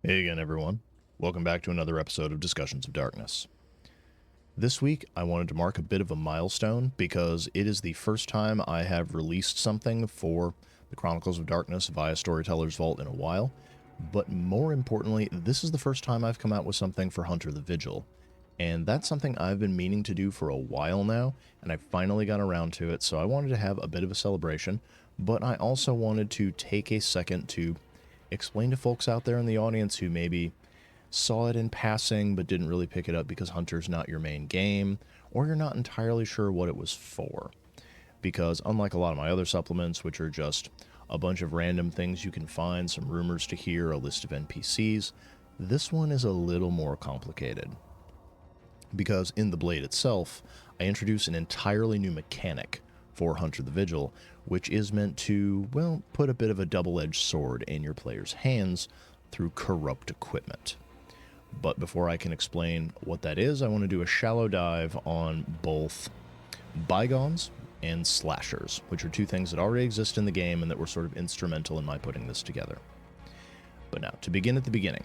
Hey again, everyone. Welcome back to another episode of Discussions of Darkness. This week, I wanted to mark a bit of a milestone because it is the first time I have released something for the Chronicles of Darkness via Storyteller's Vault in a while, but more importantly, this is the first time I've come out with something for Hunter the Vigil, and that's something I've been meaning to do for a while now, and I finally got around to it, so I wanted to have a bit of a celebration, but I also wanted to take a second to explain to folks out there in the audience who maybe saw it in passing but didn't really pick it up because Hunter's not your main game, or you're not entirely sure what it was for. Because unlike a lot of my other supplements, which are just a bunch of random things you can find, some rumors to hear, a list of NPCs, this one is a little more complicated. Because in the Blade itself, I introduce an entirely new mechanic for Hunter the Vigil, which is meant to, well, put a bit of a double-edged sword in your player's hands through corrupt equipment. But before I can explain what that is, I want to do a shallow dive on both bygones and slashers, which are two things that already exist in the game and that were sort of instrumental in my putting this together. But now, to begin at the beginning,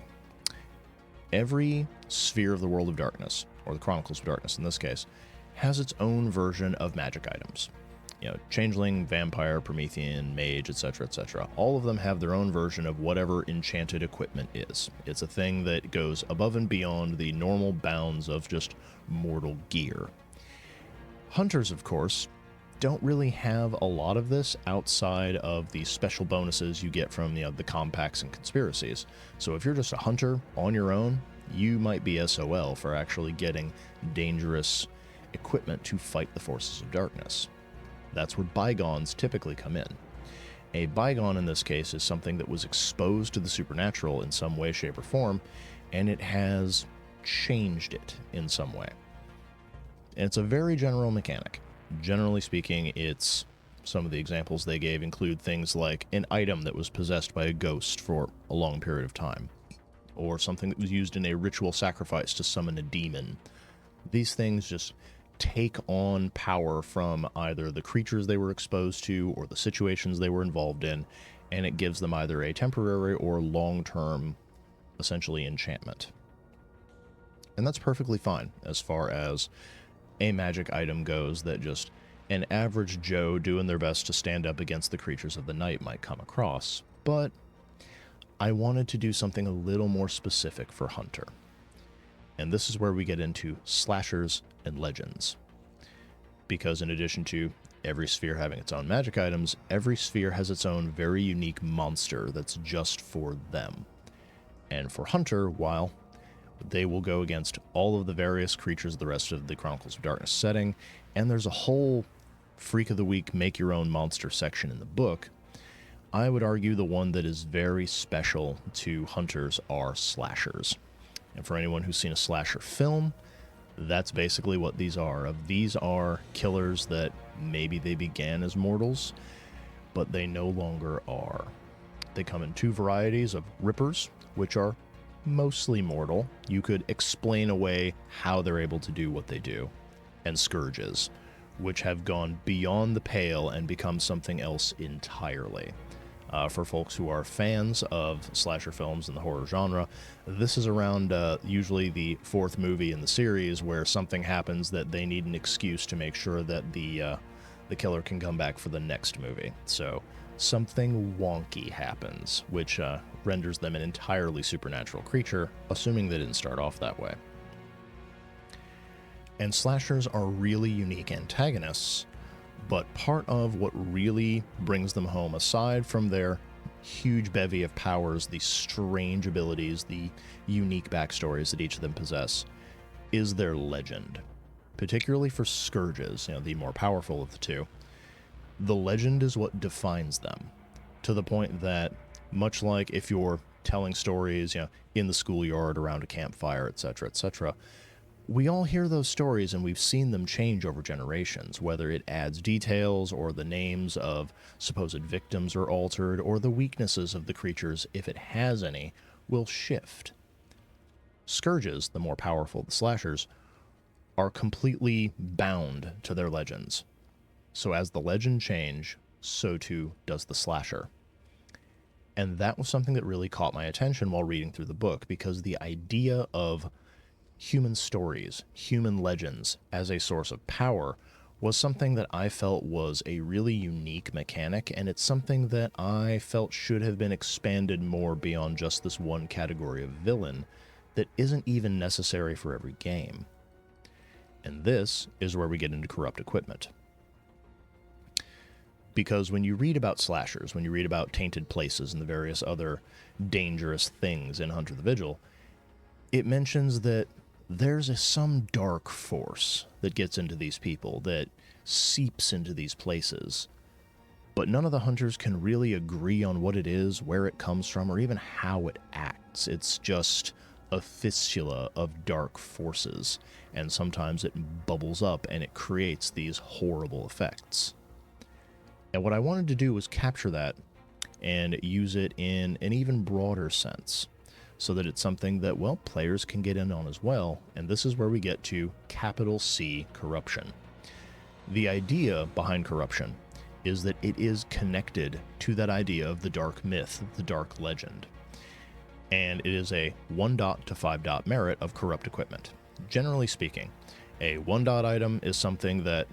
every sphere of the World of Darkness, or the Chronicles of Darkness in this case, has its own version of magic items. You know, Changeling, Vampire, Promethean, Mage, etc., etc. All of them have their own version of whatever enchanted equipment is. It's a thing that goes above and beyond the normal bounds of just mortal gear. Hunters, of course, don't really have a lot of this outside of the special bonuses you get from, the compacts and conspiracies. So if you're just a hunter on your own, you might be SOL for actually getting dangerous equipment to fight the forces of darkness. That's where bygones typically come in. A bygone in this case is something that was exposed to the supernatural in some way, shape, or form, and it has changed it in some way. And it's a very general mechanic. Generally speaking, it's some of the examples they gave include things like an item that was possessed by a ghost for a long period of time, or something that was used in a ritual sacrifice to summon a demon. These things just take on power from either the creatures they were exposed to or the situations they were involved in, and it gives them either a temporary or long-term, essentially, enchantment. And that's perfectly fine as far as a magic item goes that just an average Joe doing their best to stand up against the creatures of the night might come across. But I wanted to do something a little more specific for Hunter. And this is where we get into slashers and legends. Because in addition to every sphere having its own magic items, every sphere has its own very unique monster that's just for them. And for Hunter, while they will go against all of the various creatures of the rest of the Chronicles of Darkness setting, and there's a whole Freak of the Week make your own monster section in the book, I would argue the one that is very special to Hunters are slashers. And for anyone who's seen a slasher film, that's basically what these are. These are killers that maybe they began as mortals, but they no longer are. They come in two varieties of rippers, which are mostly mortal. You could explain away how they're able to do what they do. And scourges, which have gone beyond the pale and become something else entirely. For folks who are fans of slasher films and the horror genre, this is around usually the fourth movie in the series where something happens that they need an excuse to make sure that the killer can come back for the next movie. So something wonky happens, which renders them an entirely supernatural creature, assuming they didn't start off that way. And slashers are really unique antagonists, but part of what really brings them home, aside from their huge bevy of powers, the strange abilities, the unique backstories that each of them possess, is their legend. Particularly for scourges, the more powerful of the two, the legend is what defines them, to the point that, much like if you're telling stories, in the schoolyard, around a campfire, etc., etc., we all hear those stories and we've seen them change over generations, whether it adds details or the names of supposed victims are altered or the weaknesses of the creatures, if it has any, will shift. Scourges, the more powerful of the slashers, are completely bound to their legends. So as the legend change, so too does the slasher. And that was something that really caught my attention while reading through the book, because the idea of human stories, human legends as a source of power was something that I felt was a really unique mechanic, and it's something that I felt should have been expanded more beyond just this one category of villain that isn't even necessary for every game. And this is where we get into corrupt equipment. Because when you read about slashers, when you read about tainted places and the various other dangerous things in Hunter the Vigil, it mentions that there's some dark force that gets into these people, that seeps into these places. But none of the hunters can really agree on what it is, where it comes from, or even how it acts. It's just a fistula of dark forces, and sometimes it bubbles up and it creates these horrible effects. And what I wanted to do was capture that and use it in an even broader sense, so that it's something that, well, players can get in on as well, and this is where we get to capital C corruption. The idea behind corruption is that it is connected to that idea of the dark myth, the dark legend. And it is a 1 dot to 5 dot merit of corrupt equipment. Generally speaking, a 1 dot item is something that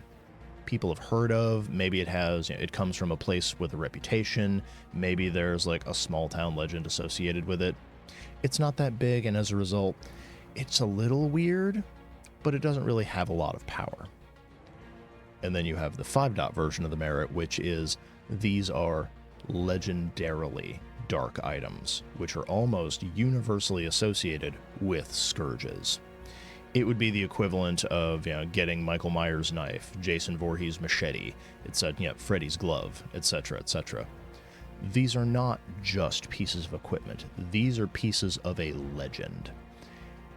people have heard of. Maybe it comes from a place with a reputation. Maybe there's like a small town legend associated with it. It's not that big, and as a result, it's a little weird, but it doesn't really have a lot of power. And then you have the 5 dot version of the merit, which is these are legendarily dark items, which are almost universally associated with scourges. It would be the equivalent of getting Michael Myers' knife, Jason Voorhees' machete, Freddy's glove, etc., etc. These are not just pieces of equipment. These are pieces of a legend.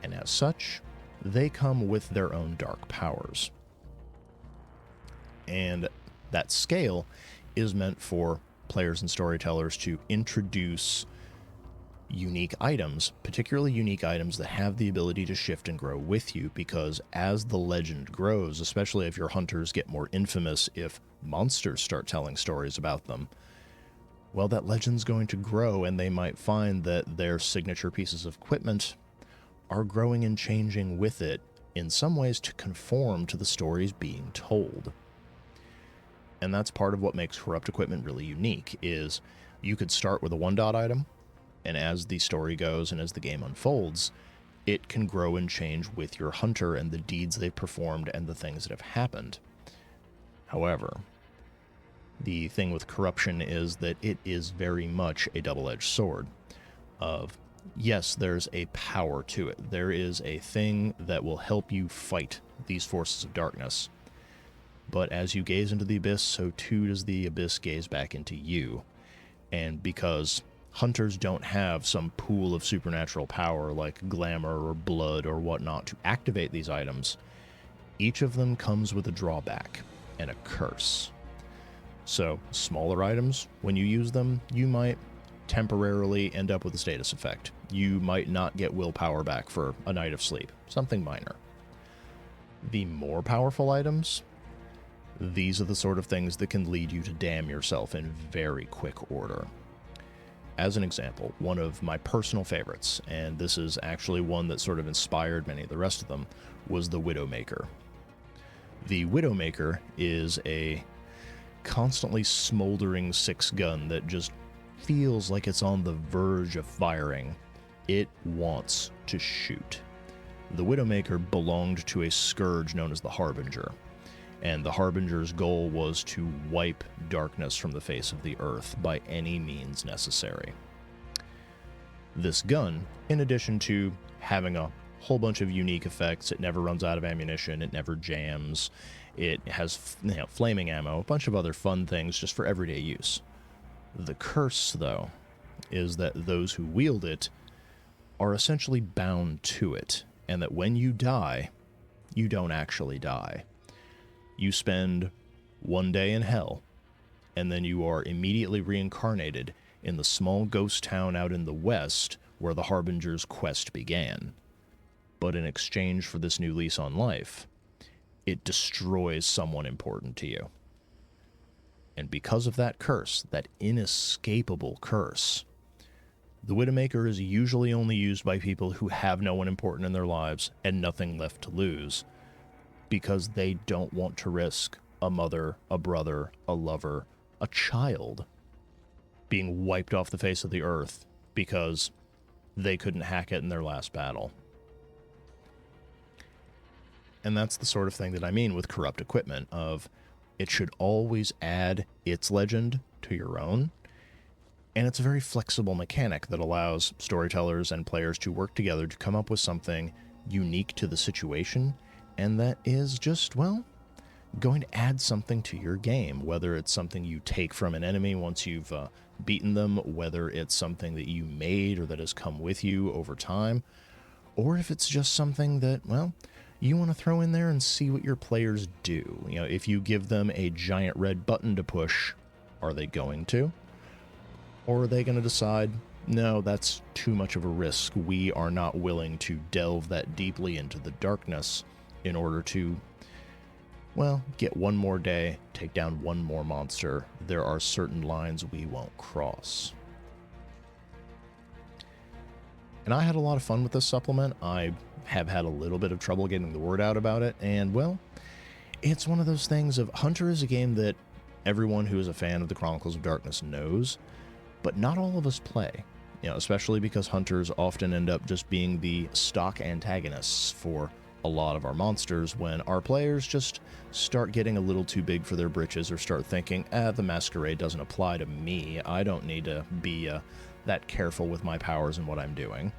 And as such, they come with their own dark powers. And that scale is meant for players and storytellers to introduce unique items, particularly unique items that have the ability to shift and grow with you, because as the legend grows, especially if your hunters get more infamous, if monsters start telling stories about them, well, that legend's going to grow, and they might find that their signature pieces of equipment are growing and changing with it in some ways to conform to the stories being told. And that's part of what makes corrupt equipment really unique, is you could start with a 1 dot item, and as the story goes and as the game unfolds, it can grow and change with your hunter and the deeds they've performed and the things that have happened. However, the thing with corruption is that it is very much a double-edged sword of, yes, there's a power to it. There is a thing that will help you fight these forces of darkness. But as you gaze into the abyss, so too does the abyss gaze back into you. And because hunters don't have some pool of supernatural power like glamour or blood or whatnot to activate these items, each of them comes with a drawback and a curse. So, smaller items, when you use them, you might temporarily end up with a status effect. You might not get willpower back for a night of sleep, something minor. The more powerful items, these are the sort of things that can lead you to damn yourself in very quick order. As an example, one of my personal favorites, and this is actually one that sort of inspired many of the rest of them, was the Widowmaker. The Widowmaker is a constantly smoldering 6-gun that just feels like it's on the verge of firing. It wants to shoot. The Widowmaker belonged to a scourge known as the Harbinger, and the Harbinger's goal was to wipe darkness from the face of the earth by any means necessary. This gun, in addition to having a whole bunch of unique effects, it never runs out of ammunition, it never jams, it has flaming ammo, a bunch of other fun things just for everyday use. The curse, though, is that those who wield it are essentially bound to it, and that when you die, you don't actually die. You spend one day in hell, and then you are immediately reincarnated in the small ghost town out in the west where the Harbinger's quest began. But in exchange for this new lease on life, it destroys someone important to you. And because of that curse, that inescapable curse, The Widowmaker is usually only used by people who have no one important in their lives and nothing left to lose, because they don't want to risk a mother, a brother, a lover, a child being wiped off the face of the earth because they couldn't hack it in their last battle. And that's the sort of thing that I mean with corrupt equipment, of it should always add its legend to your own. And it's a very flexible mechanic that allows storytellers and players to work together to come up with something unique to the situation, and that is just, well, going to add something to your game, whether it's something you take from an enemy once you've beaten them, whether it's something that you made or that has come with you over time, or if it's just something that, well, you want to throw in there and see what your players do. You know, if you give them a giant red button to push, are they going to? Or are they going to decide, no, that's too much of a risk. We are not willing to delve that deeply into the darkness in order to, well, get one more day, take down one more monster. There are certain lines we won't cross. And I had a lot of fun with this supplement. I have had a little bit of trouble getting the word out about it, and, well, it's one of those things of Hunter is a game that everyone who is a fan of the Chronicles of Darkness knows, but not all of us play, you know, especially because hunters often end up just being the stock antagonists for a lot of our monsters when our players just start getting a little too big for their britches or start thinking, the masquerade doesn't apply to me. I don't need to be that careful with my powers and what I'm doing.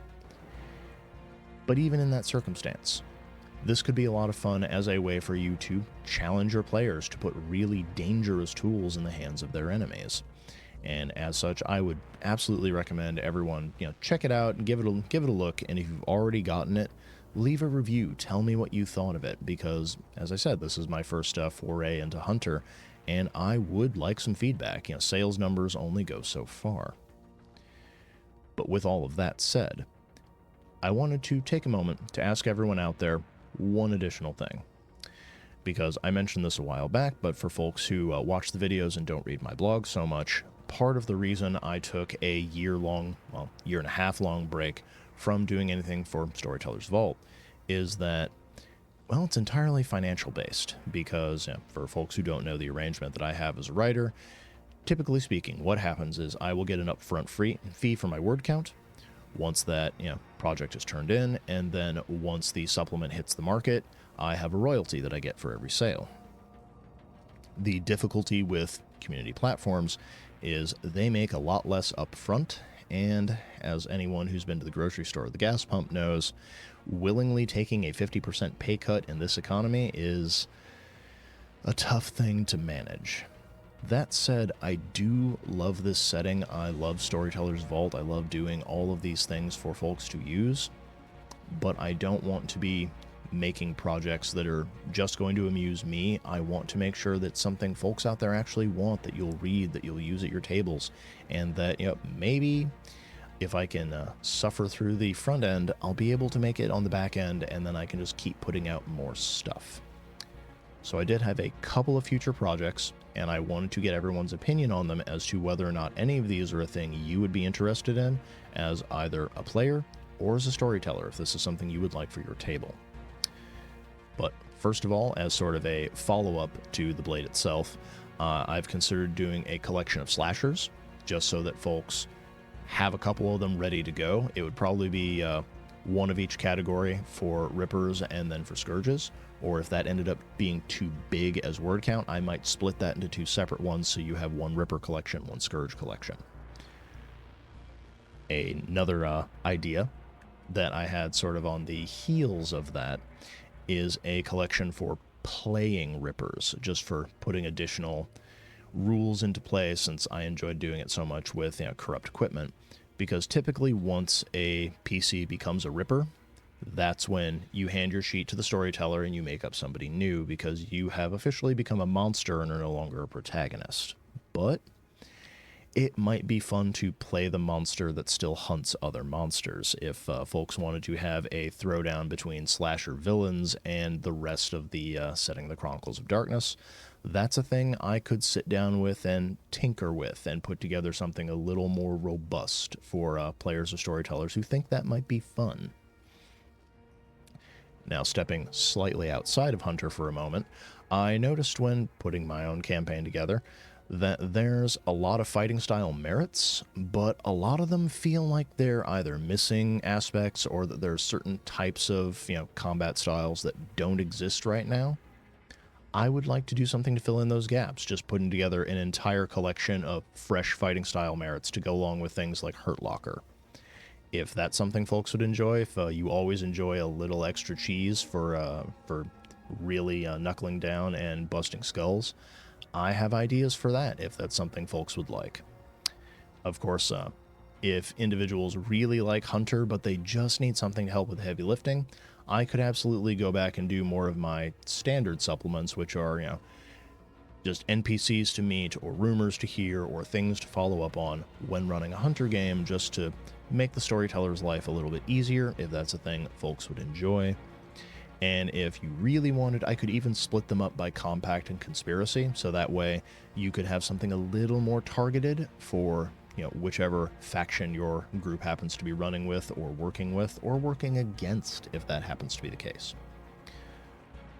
But even in that circumstance, this could be a lot of fun as a way for you to challenge your players to put really dangerous tools in the hands of their enemies. And as such, I would absolutely recommend everyone, you know, check it out and give it a look. And if you've already gotten it, leave a review. Tell me what you thought of it, because, as I said, this is my first foray into Hunter, and I would like some feedback. You know, sales numbers only go so far. But with all of that said, I wanted to take a moment to ask everyone out there one additional thing. Because I mentioned this a while back, but for folks who watch the videos and don't read my blog so much, part of the reason I took a year and a half long break from doing anything for Storyteller's Vault is that, well, it's entirely financial based. Because for folks who don't know the arrangement that I have as a writer, typically speaking, what happens is I will get an upfront fee for my word count once that project is turned in, and then once the supplement hits the market, I have a royalty that I get for every sale. The difficulty with community platforms is they make a lot less upfront, and as anyone who's been to the grocery store or the gas pump knows, willingly taking a 50% pay cut in this economy is a tough thing to manage. That said, I do love this setting. I love Storyteller's Vault. I love doing all of these things for folks to use, but I don't want to be making projects that are just going to amuse me. I want to make sure that something folks out there actually want, that you'll read, that you'll use at your tables, and that maybe if I can suffer through the front end, I'll be able to make it on the back end, and then I can just keep putting out more stuff. So I did have a couple of future projects, and I wanted to get everyone's opinion on them as to whether or not any of these are a thing you would be interested in as either a player or as a storyteller, if this is something you would like for your table. But first of all, as sort of a follow-up to the Blade itself, I've considered doing a collection of slashers, just so that folks have a couple of them ready to go. It would probably be one of each category for Rippers and then for Scourges, or if that ended up being too big as word count, I might split that into two separate ones so you have one Ripper collection, one Scourge collection. Another idea that I had sort of on the heels of that is a collection for playing Rippers, just for putting additional rules into play, since I enjoyed doing it so much with corrupt equipment. Because typically once a PC becomes a Ripper, that's when you hand your sheet to the storyteller and you make up somebody new, because you have officially become a monster and are no longer a protagonist. But it might be fun to play the monster that still hunts other monsters, if folks wanted to have a throwdown between slasher villains and the rest of the setting, the Chronicles of Darkness. that's a thing I could sit down with and tinker with and put together something a little more robust for players or storytellers who think that might be fun. Now, stepping slightly outside of Hunter for a moment, I noticed when putting my own campaign together that there's a lot of fighting style merits, but a lot of them feel like they're either missing aspects or that there's certain types of, combat styles that don't exist right now. I would like to do something to fill in those gaps, just putting together an entire collection of fresh fighting style merits to go along with things like Hurt Locker. If that's something folks would enjoy, if you always enjoy a little extra cheese for really knuckling down and busting skulls, I have ideas for that if that's something folks would like. Of course, if individuals really like Hunter but they just need something to help with heavy lifting, I could absolutely go back and do more of my standard supplements, which are, just NPCs to meet or rumors to hear or things to follow up on when running a Hunter game, just to make the storyteller's life a little bit easier if that's a thing that folks would enjoy. And if you really wanted, I could even split them up by compact and conspiracy, so that way you could have something a little more targeted for, whichever faction your group happens to be running with or working against, if that happens to be the case.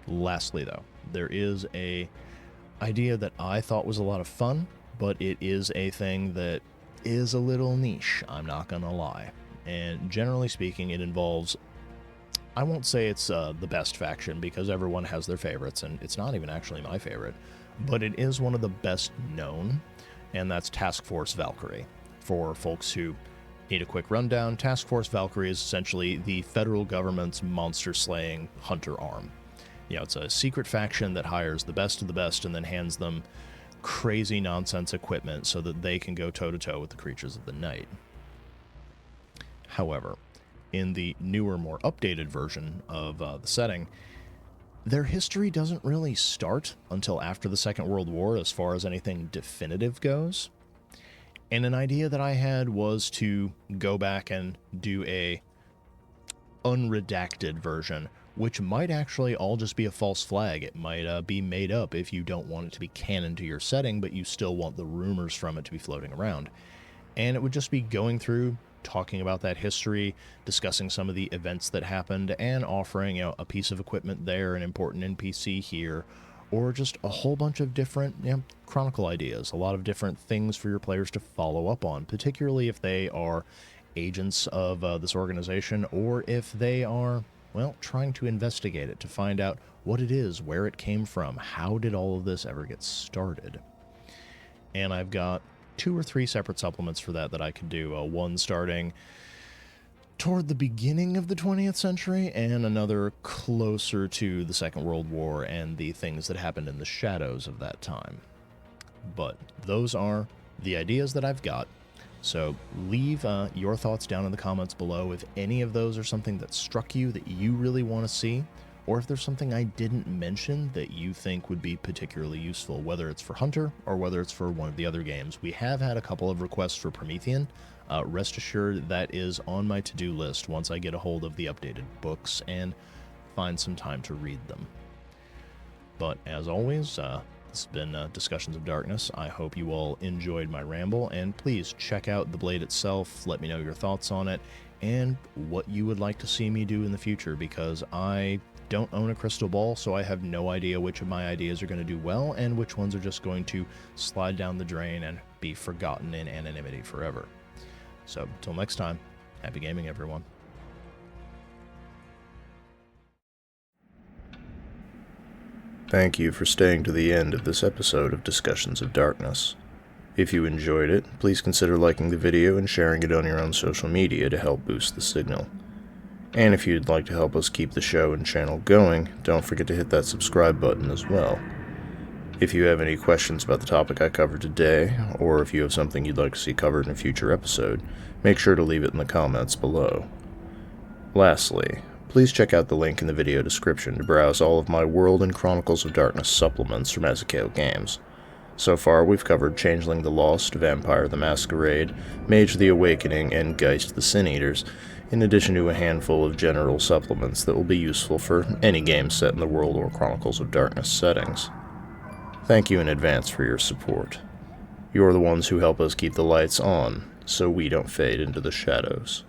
Lastly, though, there is a idea that I thought was a lot of fun, but it is a thing that is a little niche, I'm not gonna lie. And generally speaking, it involves, I won't say it's the best faction, because everyone has their favorites, and it's not even actually my favorite, but it is one of the best known, and that's Task Force Valkyrie. For folks who need a quick rundown, Task Force Valkyrie is essentially the federal government's monster-slaying hunter arm. It's a secret faction that hires the best of the best and then hands them crazy nonsense equipment so that they can go toe-to-toe with the creatures of the night. However, in the newer, more updated version of the setting, their history doesn't really start until after the Second World War as far as anything definitive goes. And an idea that I had was to go back and do a unredacted version, which might actually all just be a false flag. It might be made up if you don't want it to be canon to your setting, but you still want the rumors from it to be floating around. And it would just be going through, talking about that history, discussing some of the events that happened, and offering, a piece of equipment there, an important NPC here, or just a whole bunch of different, chronicle ideas, a lot of different things for your players to follow up on, particularly if they are agents of this organization, or if they are, trying to investigate it to find out what it is, where it came from, how did all of this ever get started. And I've got 2 or 3 separate supplements for that I could do. One starting toward the beginning of the 20th century, and another closer to the Second World War and the things that happened in the shadows of that time. But those are the ideas that I've got. So leave your thoughts down in the comments below if any of those are something that struck you that you really want to see, or if there's something I didn't mention that you think would be particularly useful, whether it's for Hunter or whether it's for one of the other games. We have had a couple of requests for Promethean. Rest assured that is on my to-do list once I get a hold of the updated books and find some time to read them. But as always, this has been Discussions of Darkness. I hope you all enjoyed my ramble, and please check out the blade itself, let me know your thoughts on it, and what you would like to see me do in the future, because I don't own a crystal ball, so I have no idea which of my ideas are going to do well and which ones are just going to slide down the drain and be forgotten in anonymity forever. So, until next time, happy gaming, everyone. Thank you for staying to the end of this episode of Discussions of Darkness. If you enjoyed it, please consider liking the video and sharing it on your own social media to help boost the signal. And if you'd like to help us keep the show and channel going, don't forget to hit that subscribe button as well. If you have any questions about the topic I covered today, or if you have something you'd like to see covered in a future episode, make sure to leave it in the comments below. Lastly, please check out the link in the video description to browse all of my World and Chronicles of Darkness supplements from Ezekiel Games. So far, we've covered Changeling the Lost, Vampire the Masquerade, Mage the Awakening, and Geist the Sin Eaters, in addition to a handful of general supplements that will be useful for any game set in the World or Chronicles of Darkness settings. Thank you in advance for your support. You're the ones who help us keep the lights on, so we don't fade into the shadows.